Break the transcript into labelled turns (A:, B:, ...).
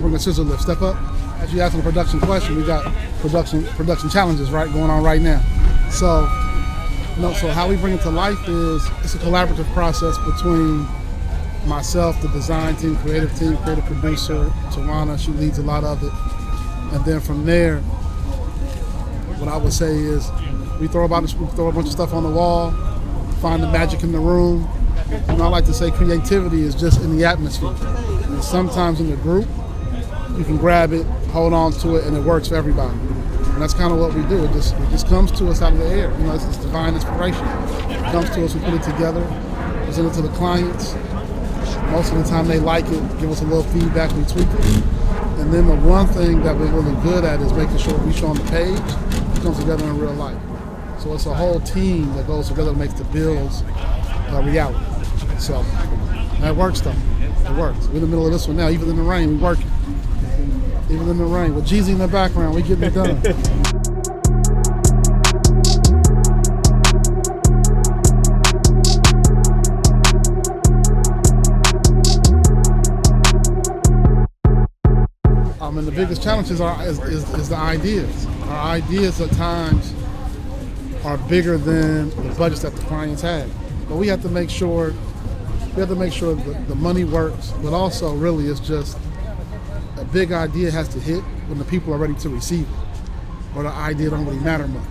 A: bring a scissor lift, step up. As you asked the production question, we got production challenges, right, going on right now. So, so how we bring it to life is it's a collaborative process between myself, the design team, creative producer, Tawana, she leads a lot of it. And then from there, what I would say is we throw a bunch of stuff on the wall, find the magic in the room. I like to say creativity is just in the atmosphere. And sometimes in the group, you can grab it, hold on to it, and it works for everybody. And that's kind of what we do. It just comes to us out of the air. It's divine inspiration. It comes to us, we put it together, present it to the clients. Most of the time they like it, give us a little feedback, we tweak it. And then the one thing that we're really good at is making sure we show on the page, it comes together in real life. So it's a whole team that goes together to make the bills a reality. So that works though. It works. We're in the middle of this one now. Even in the rain, we working. Even in the rain. With Jeezy in the background, we getting it done. And the biggest challenges is the ideas. Our ideas at times are bigger than the budgets that the clients have. But we have to make sure the money works, but also really it's just a big idea has to hit when the people are ready to receive it, or the idea don't really matter much.